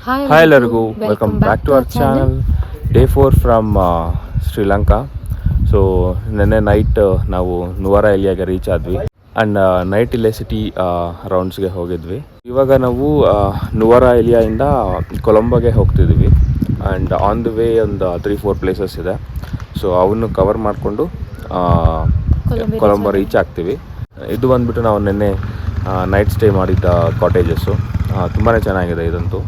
Hi ಎಲ್ಲರಿಗೂ, welcome back to our channel. Day 4 from Sri Lanka. So ನೆನ್ನೆ night ನಾವು ನುವಾರಾ ಎಲಿಯಾಗೆ ರೀಚ್ ಆದ್ವಿ ಆ್ಯಂಡ್ ನೈಟ್ ಇಲ್ಲೇ ಸಿಟಿ ರೌಂಡ್ಸ್ಗೆ ಹೋಗಿದ್ವಿ. ಇವಾಗ ನಾವು ನುವಾರಾ ಎಲಿಯಾಯಿಂದ ಕೊಲಂಬೋಗೆ ಹೋಗ್ತಿದ್ದೀವಿ ಆ್ಯಂಡ್ ಆನ್ ದ ವೇ ಒಂದು 3-4 ಪ್ಲೇಸಸ್ ಇದೆ. ಸೊ ಅವನ್ನು ಕವರ್ ಮಾಡಿಕೊಂಡು ಕೊಲಂಬೋ ರೀಚ್ ಆಗ್ತೀವಿ. ಇದು ಬಂದ್ಬಿಟ್ಟು ನಾವು ನಿನ್ನೆ ನೈಟ್ ಸ್ಟೇ ಮಾಡಿದ್ದ ಕಾಟೇಜಸ್ಸು. ತುಂಬಾ ಚೆನ್ನಾಗಿದೆ ಇದಂತೂ.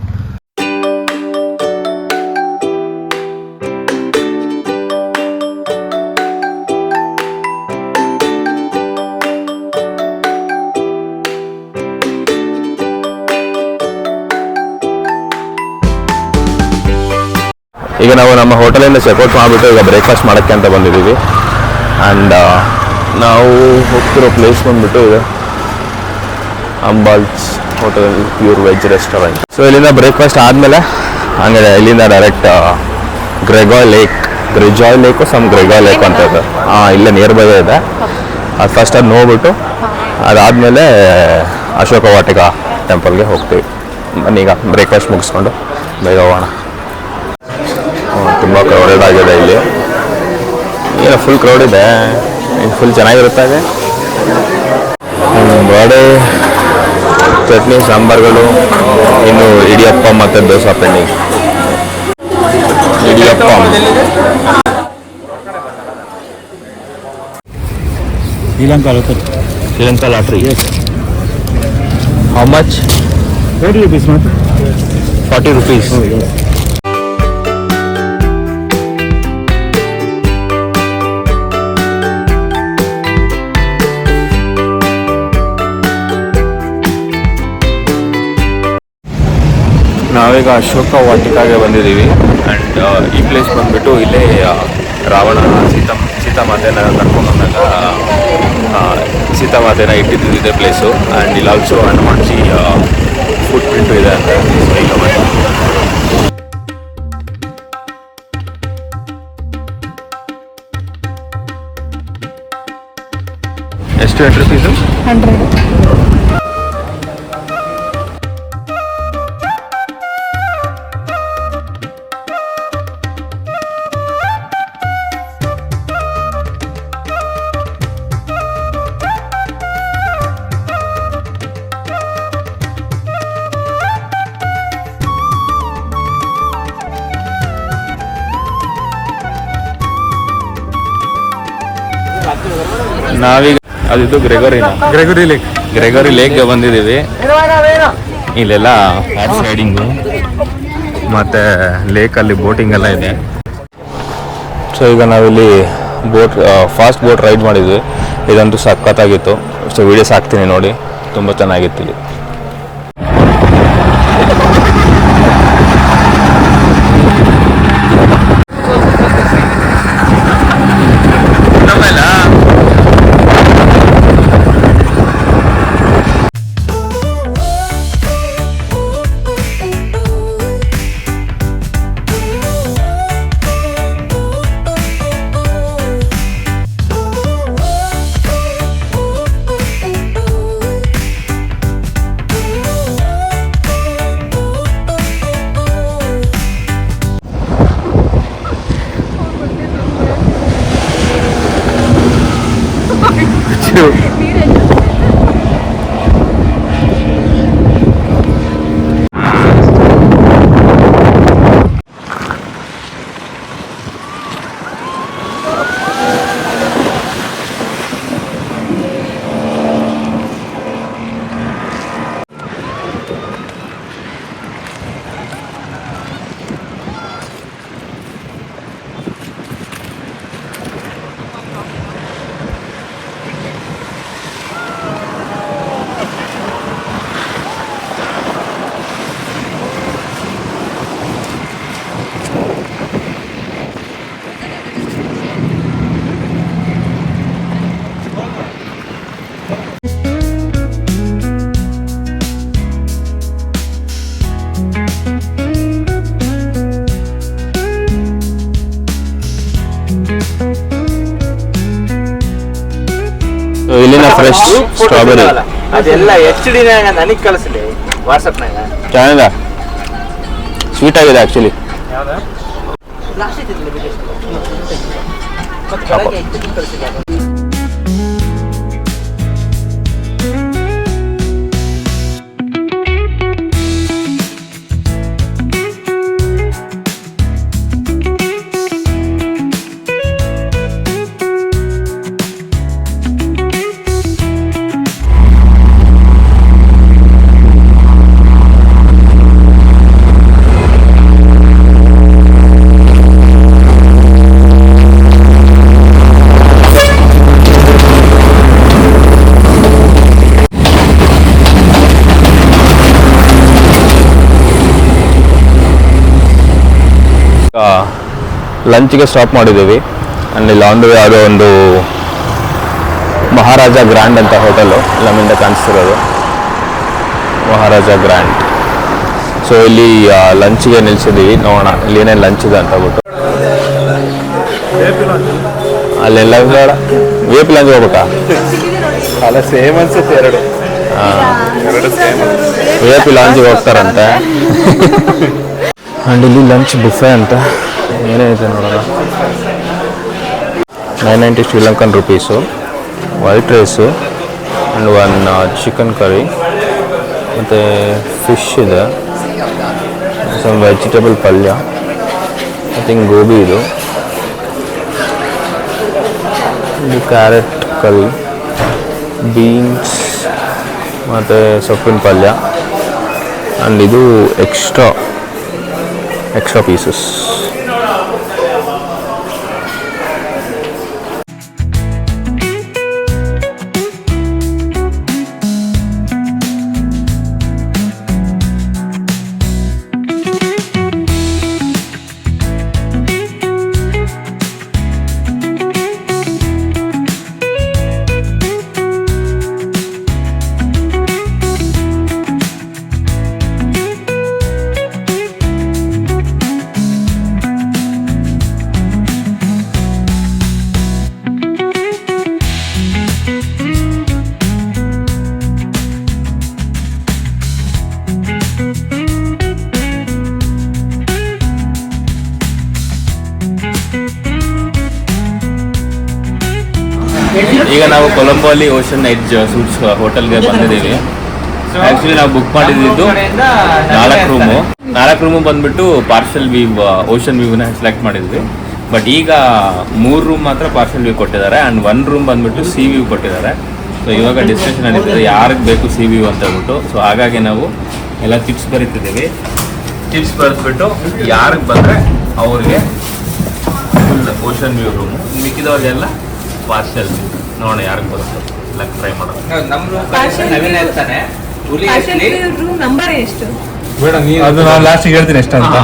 ಈಗ ನಾವು ನಮ್ಮ ಹೋಟೆಲಿಂದ ಚೆಕ್ಔಟ್ ಮಾಡಿಬಿಟ್ಟು ಈಗ ಬ್ರೇಕ್ಫಾಸ್ಟ್ ಮಾಡೋಕ್ಕೆ ಅಂತ ಬಂದಿದ್ದೀವಿ. ಆ್ಯಂಡ್ ನಾವು ಹೋಗ್ತಿರೋ ಪ್ಲೇಸ್ ಬಂದುಬಿಟ್ಟು ಇದು Ambal's hotel pure veg restaurant. So ಇಲ್ಲಿಂದ ಬ್ರೇಕ್ಫಾಸ್ಟ್ ಆದಮೇಲೆ ಹಂಗೆ ಇಲ್ಲಿಂದ direct Gregory lake Gregory lake ಅಂತ ಇದೆ. ಇಲ್ಲೇ ನಿಯರ್ ಬೈ ಇದೆ. ಅದು ಫಸ್ಟ್ ಅದು ನೋಡ್ಬಿಟ್ಟು ಅದಾದಮೇಲೆ ಅಶೋಕ ವಾಟಿಕ ಟೆಂಪಲ್ಗೆ ಹೋಗ್ತೀವಿ. ಬನ್ನೀಗ ಬ್ರೇಕ್ಫಾಸ್ಟ್ ಮುಗಿಸ್ಕೊಂಡು ಬೇಗ ಹೋಗೋಣ. ತುಂಬ ಕ್ರೌಡೆಡ್ ಆಗಿದೆ ಇಲ್ಲಿ. ಏನು ಫುಲ್ ಕ್ರೌಡ್ ಇದೆ, ಫುಲ್ ಚೆನ್ನಾಗಿರುತ್ತೆ. ವಡೆ, ಚಟ್ನಿ, ಸಾಂಬಾರುಗಳು, ಇನ್ನು ಇಡಿಯಪ್ಪ ಮತ್ತು ದೋಸೆ ಪೆಂಡಿಂಗ್. ಇಡಿಯಪ್ಪ ಶ್ರೀಲಂಕಾ ಲಾಟ್ರಿ. How much? 40 rupees. 40 rupees. ನಾವೀಗ ಅಶೋಕ ವಾಟಿಕಾಗೆ ಬಂದಿದ್ದೀವಿ. ಆ್ಯಂಡ್ ಈ ಪ್ಲೇಸ್ ಬಂದುಬಿಟ್ಟು ಇಲ್ಲೇ ರಾವಣ ಸೀತಾಮಾತೆನ ಕರ್ಕೊಂಡ್ಬಂದಾಗ ಸೀತಾಮಾತೆನ ಇಟ್ಟಿದ್ದು ಇದೆ ಪ್ಲೇಸು. ಆ್ಯಂಡ್ ಇಲ್ಲಿ ಆಲ್ಸೋ ಹನುಮಾನ್ಜಿ ಫುಟ್ ಪ್ರಿಂಟು ಇದೆ ಅಂತ. ಸೊ ಈಗ ಎಷ್ಟು ಎಂಟ್ರಿ ಫೀಸು? 100. ನಾವೀಗ ಅದಿದ್ದು ಗ್ರೆಗೋರಿ ಲೇಕ್ಗೆ ಬಂದಿದ್ದೀವಿ. ಇಲ್ಲೆಲ್ಲ ಹಾರ್ಸ್ ರೈಡಿಂಗು ಮತ್ತು ಲೇಕಲ್ಲಿ ಬೋಟಿಂಗ್ ಎಲ್ಲ ಇದೆ. ಸೊ ಈಗ ನಾವಿಲ್ಲಿ ಫಾಸ್ಟ್ ಬೋಟ್ ರೈಡ್ ಮಾಡಿದ್ವಿ. ಇದಂತೂ ಸಖತ್ತಾಗಿತ್ತು. ಸೊ ವೀಡಿಯೋಸ್ ಹಾಕ್ತೀನಿ ನೋಡಿ, ತುಂಬ ಚೆನ್ನಾಗಿತ್ತು ಇಲ್ಲಿ. ಇಲ್ಲಿನ ಫ್ರೆಶ್ ಸ್ಟ್ರಾಬೆರಿ ಅದೆಲ್ಲ HD ನಾಗ ನನಗೆ ಕಳಿಸ್ಲಿ ವಾಟ್ಸಪ್ ನಾಗ. ಚೆನ್ನಾಗಿದೆ. ಸ್ವೀಟ್ ಆಗಿದೆ ಆ್ಯಕ್ಚುಲಿ. ಲಂಚ್ಗೆ ಸ್ಟಾಪ್ ಮಾಡಿದ್ದೀವಿ. ಆ್ಯಂಡ್ ಇಲ್ಲಿ ಆನ್ ದ ವೇ ಯಾವುದೋ ಒಂದು ಮಹಾರಾಜ ಗ್ರ್ಯಾಂಡ್ ಅಂತ ಹೋಟೆಲು ನಮ್ಮಿಂದ ಕಾಣಿಸ್ತಿರೋದು, ಮಹಾರಾಜ ಗ್ರ್ಯಾಂಡ್. ಸೊ ಇಲ್ಲಿ ಲಂಚ್ಗೆ ನಿಲ್ಸಿದ್ದೀವಿ, ನೋಡೋಣ ಇಲ್ಲಿ ಏನೇನು ಲಂಚ್ ಇದೆ ಅಂತ ಹೇಳ್ಬಿಟ್ಟು. ಅಲ್ಲೆಲ್ಲ ಬೇಡ, ವಿ ಪಿ ಲಂಚ್ ಹೋಗ್ಬೇಕಾ? ಅಲ್ಲ ಸೇಮ್ ಅನ್ಸುತ್ತೆ ಎರಡು ಸೇಮ್. ವಿ ಪಿ ಲಾಂಚ್ಗೆ ಹೋಗ್ತಾರಂತೆ. ಆ್ಯಂಡ್ ಇಲ್ಲಿ ಲಂಚ್ ಬುಫೆ ಅಂತ ಏನೇನಿದೆ ನೋಡೋಣ. 990 Sri Lankan rupees, white rice and one chicken curry, ಮತ್ತು ಫಿಶ್ ಇದೆ, ಸಮ್ ವೆಜಿಟೇಬಲ್ ಪಲ್ಯ, ಐ ಥಿಂಕ್ ಗೋಬಿ ಇದು ಕ್ಯಾರೆಟ್ ಕರಿ, ಬೀನ್ಸ್ ಮತ್ತು ಸೊಪ್ಪಿನ ಪಲ್ಯ. ಆ್ಯಂಡ್ ಇದು ಎಕ್ಸ್ಟ್ರಾ ಪೀಸಸ್. ಈಗ ನಾವು ಕೊಲಂಬೋ ಅಲ್ಲಿ ಓಷನ್ ಎಡ್ಜ್ ಸೂಟ್ಸ್ ಹೋಟೆಲ್ಗೆ ಬಂದಿದ್ದೀವಿ. ಆ್ಯಕ್ಚುಲಿ ನಾವು ಬುಕ್ ಮಾಡಿದ್ದು 4 ರೂಮು ಬಂದ್ಬಿಟ್ಟು ಪಾರ್ಷಲ್ ವ್ಯೂ ಓಷನ್ ವ್ಯೂನ ಸೆಲೆಕ್ಟ್ ಮಾಡಿದ್ವಿ. ಬಟ್ ಈಗ 3 ರೂಮ್ ಮಾತ್ರ ಪಾರ್ಷಲ್ ವ್ಯೂ ಕೊಟ್ಟಿದ್ದಾರೆ ಆ್ಯಂಡ್ 1 ರೂಮ್ ಬಂದ್ಬಿಟ್ಟು ಸಿ ವ್ಯೂ ಕೊಟ್ಟಿದ್ದಾರೆ. ಸೊ ಇವಾಗ ಡಿಸ್ಕಷನ್ ನಡೀತಿದೆ ಯಾರಿಗೆ ಬೇಕು ಸಿ ವ್ಯೂ ಅಂತ ಹೇಳ್ಬಿಟ್ಟು. ಸೊ ಹಾಗಾಗಿ ನಾವು ಎಲ್ಲ ಟಿಪ್ಸ್ ಬರೀತಿದ್ದೀವಿ. ಟಿಪ್ಸ್ ಬರೆದ್ಬಿಟ್ಟು ಯಾರಿಗೆ ಬಂದರೆ ಅವ್ರಿಗೆ ಫುಲ್ ಓಷನ್ ವ್ಯೂ ರೂಮು, ಮಿಕ್ಕಿದವ್ರಿಗೆಲ್ಲ ಪಾರ್ಷಲ್ ವ್ಯೂ. ನೋಡೋಣ ಯಾರಿಗೆ ಬರುತ್ತೆ, ಎಲ್ಲ ಟ್ರೈ ಮಾಡೋಣ. ಅದು ನಾನು ಲಾಸ್ಟಿಗೆ ಹೇಳ್ತೀನಿ ಎಷ್ಟು ಅಂತ.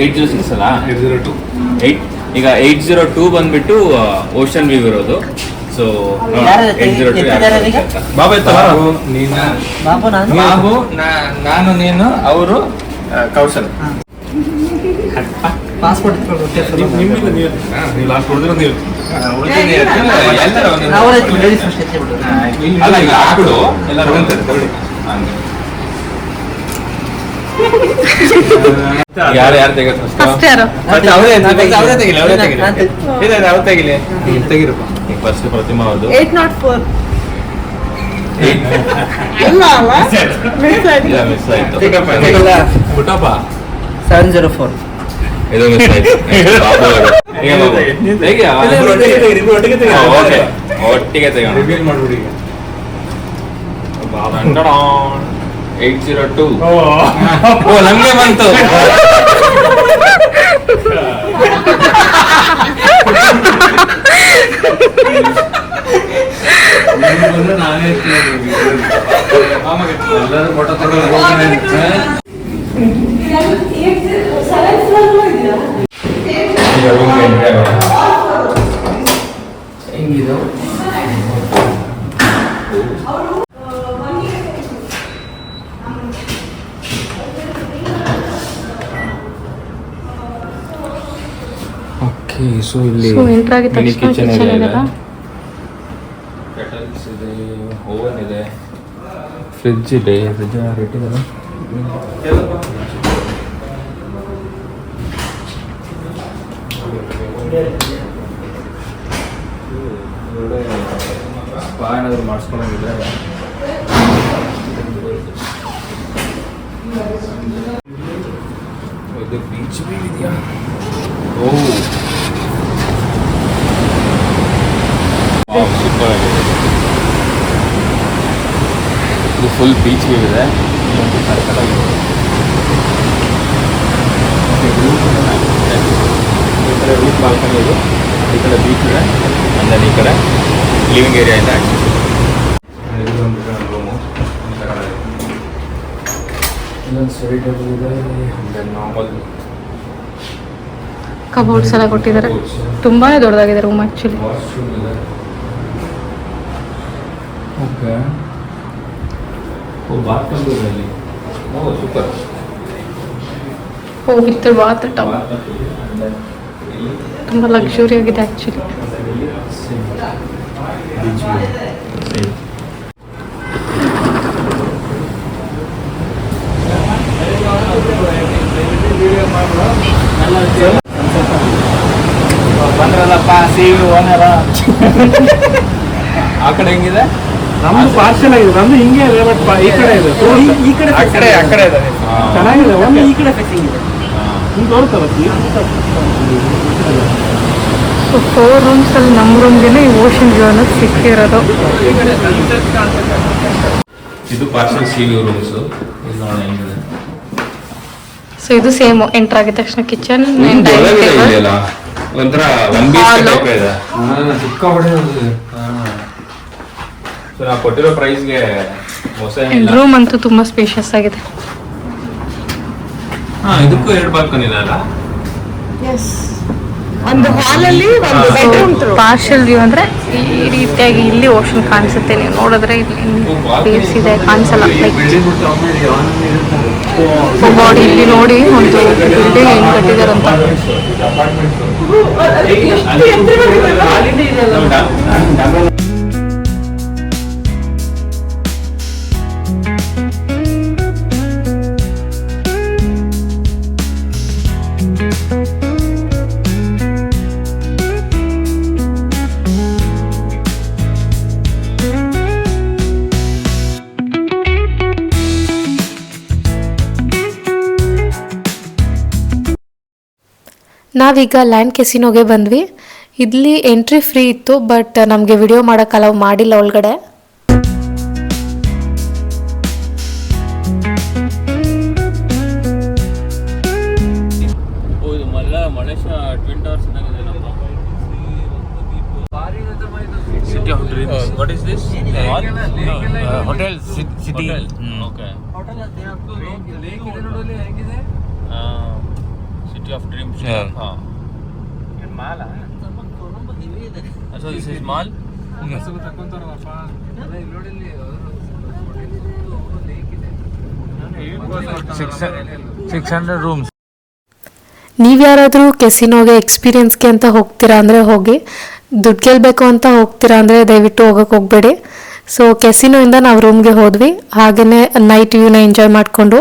806 ಅಲ್ಲ, 802. ಈಗ 802 ಬಂದ್ಬಿಟ್ಟು ಓಷನ್ ವ್ಯೂ ಇರೋದು. ಸೊ 802 ಬಾಬು ನಾನು ನೀನು ಅವರು ಕೌಶಲ್. ಪಾಸ್ಪೋರ್ಟ್ ಲಾಸ್ಟ್ ಹೊಡೆದ್ರೆ ನೀವು ಅಲ್ಲ ಈಗ ಹಾಕ್ಬಿಡು ಎಲ್ಲ ಯಾರು ತೆಗಿರಪ್ಪ. ಫಸ್ಟ್ ಪ್ರತಿಮಾ ಅವ್ರದ್ದು 804 ಮಿಸ್ ಆಯ್ತು. ಪುಟ್ಟಪ್ಪ 704 ಇದು ಮಿಸ್ ಆಯ್ತು. ಒಟ್ಟಿಗೆ ತೆಗೋಣ. 802 ಓ ನಮ್ಗೆ ಬಂತು. ನಾನೇ ಎಲ್ಲರೂ ಫೋಟೋ ಹೆಂಗಿದು ಓಕೆ. ಸೊ ಇಲ್ಲಿ ಮಿನಿ ಕಿಚನ್ ಇದೆ, ಕೆಟಲ್ಸ್ ಇದೆ, ಓವನ್ ಇದೆ, ಫ್ರಿಡ್ಜ್ ಇದೆ, ಫ್ರಿಡ್ಜ್ ಇಟ್ಟಿದ್ದಾರೆ. ಸ್ಪಾ ಏನಾದರೂ ಮಾಡಿಸ್ಕೊಳ್ಳೋಂಗಿದ್ರೆ ಇದು ಬೀಚ್ ವ್ಯೂ ಇದೆಯಾ? ಸೂಪರ್ ಆಗಿದೆ. ಇದು ಫುಲ್ ಬೀಚ್ ವ್ಯೂ ಇದೆ. ಈ ಕಡೆ ರೂಫ್ ಬಾಲ್ಕನಿ ಇದು, ಈ ಕಡೆ ಬೀಚ್ ಇದೆ, ಆಮೇಲೆ ಈ ಕಡೆ ಲಿವಿಂಗ್ ಏರಿಯಾ ಇದೆ. ಇದೊಂದು ರೂಮು, ಇಲ್ಲೊಂದು ಸ್ಟಡಿ ಟೇಬಲ್ ಇದೆ, ನಾರ್ಮಲ್ ಕಬೋರ್ಡ್ಸ್ ಎಲ್ಲ ಕೊಟ್ಟಿದ್ದಾರೆ. ತುಂಬಾನೇ ದೊಡ್ಡದಾಗಿದೆ ರೂಮ್ ಆ್ಯಕ್ಚುಲಿ. ವಾಶ್ರೂಮ್ ಇದೆ. ಓಕೆ. ಬಾತ್ರೂಮ್ ಇದೆ ಅಲ್ಲಿ. ಸೂಪರ್. With bath tub. ತುಂಬ ಲಕ್ಸುರಿ ಆಗಿದೆ ಆ್ಯಕ್ಚುಲಿ. ಬಂದ್ರಲ್ಲಪ್ಪ ಸಿವಿ ಓನರ. ಆ ಕಡೆ ಹೆಂಗಿದೆ? ನಮ್ದು ಪಾರ್ಸಲ್ ಆಗಿದೆ, ನಮ್ದು ಹಿಂಗೆ ಇದೆ, ಬಟ್ ಈ ಕಡೆ ಇದೆ, ಈ ಕಡೆ ಆ ಕಡೆ ಇದೆ. ಚೆನ್ನಾಗಿದೆ. ಒಂದು ಈ ಕಡೆ ಫಿಟ್ಟಿಂಗ್ ಇದೆ. ಹಿಂಗೆ ತೋರ್ತಲ್ಲ. ಸೊ 4 ರೂಮ್ಸಲ್ಲಿ ನಮ್ಮ ರೂಮ್ಗೆ ಈ ಓಷನ್ ವ್ಯೂ ಅನ್ನೋದು ಸಿಕ್ಕಿರೋದು. ಇದು ಪಾರ್ಸಲ್ ಸಿ ವ್ಯೂ ರೂಮ್ಸು. ಇದು ನೋಡಿ ಹೆಂಗಿದೆ. ಸೊ ಇದು ಸೇಮ್ ಎಂಟರ್ ಆಗಿದ ತಕ್ಷಣ ಕಿಚನ್, ಇದೆಯಲ್ಲ ಒಂಥರ ಒನ್ BHK ಟೈಪ್ ಇದೆ. ಸೊ ನಾವು ಕೊಟ್ಟಿರೋ ಪ್ರೈಸ್ಗೆ ಮೋಸ ಏನಿಲ್ಲ. ರೂಮ್ ಅಂತೂ ತುಂಬಾ ಸ್ಪೇಷಿಯಸ್ ಆಗಿದೆ. ಇದಕ್ಕೂ 2 ಬಾಲ್ಕನಿ ಇದೆ ಅಲ್ಲ? ಒಂದು ಹಾಲಲ್ಲಿ ಒಂದು ಬೆಡ್ರೂಮ್ ಪಾರ್ಷಲ್ ವ್ಯೂ ಅಂದ್ರೆ ಈ ರೀತಿಯಾಗಿ ಇಲ್ಲಿ ಓಷನ್ ಕಾಣಿಸುತ್ತೆ. ನೀವು ನೋಡಿದ್ರೆ ಇಲ್ಲಿ ಬೇಸ್ ಇದೆ, ಕಾಣಿಸಲ್ಲ. ಲೈಕ್ ಬಾಡಿ ಇಲ್ಲಿ ನೋಡಿ ಒಂದು ಬಿಲ್ಡಿಂಗ್ ಹೆಂಗ್ ಕಟ್ಟಿದಾರೆ ಅಂತ. ನಾವೀಗ ಲ್ಯಾಂಡ್ ಕೆಸಿನೋಗೆ ಬಂದ್ವಿ. ಇಲ್ಲಿ ಎಂಟ್ರಿ ಫ್ರೀ ಇತ್ತು, ಬಟ್ ನಮಗೆ ವಿಡಿಯೋ ಮಾಡೋಕ್ಕೆ ಅಲೌ ಮಾಡಿಲ್ಲ ಒಳಗಡೆ. City of Dreams. What is this? Hotel city. Okay. City of Dreams. Yeah. So this is mall. $600 rooms. ನೀವ್ಯಾರಾದರೂ ಕೆಸಿನೋಗೆ ಎಕ್ಸ್ಪೀರಿಯನ್ಸ್ಗೆ ಅಂತ ಹೋಗ್ತೀರಾ ಅಂದರೆ ಹೋಗಿ, ದುಡ್ಡು ಗೆಲ್ಲಬೇಕು ಅಂತ ಹೋಗ್ತೀರಾ ಅಂದರೆ ದಯವಿಟ್ಟು ಹೋಗೋಕ್ಕೆ ಹೋಗಬೇಡಿ. ಸೊ ಕೆಸಿನೋಯಿಂದ ನಾವು ರೂಮ್ಗೆ ಹೋದ್ವಿ, ಹಾಗೆಯೇ ನೈಟ್ ವ್ಯೂನ ಎಂಜಾಯ್ ಮಾಡಿಕೊಂಡು.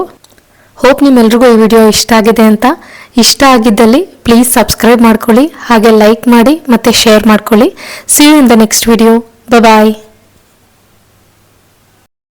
ಹೋಪ್ ನಿಮ್ಮೆಲ್ರಿಗೂ ಈ ವಿಡಿಯೋ ಇಷ್ಟ ಆಗಿದೆ ಅಂತ. ಇಷ್ಟ ಆಗಿದ್ದಲ್ಲಿ ಪ್ಲೀಸ್ ಸಬ್ಸ್ಕ್ರೈಬ್ ಮಾಡ್ಕೊಳ್ಳಿ, ಹಾಗೆ ಲೈಕ್ ಮಾಡಿ ಮತ್ತು ಶೇರ್ ಮಾಡ್ಕೊಳ್ಳಿ. See you in the next video. Bye.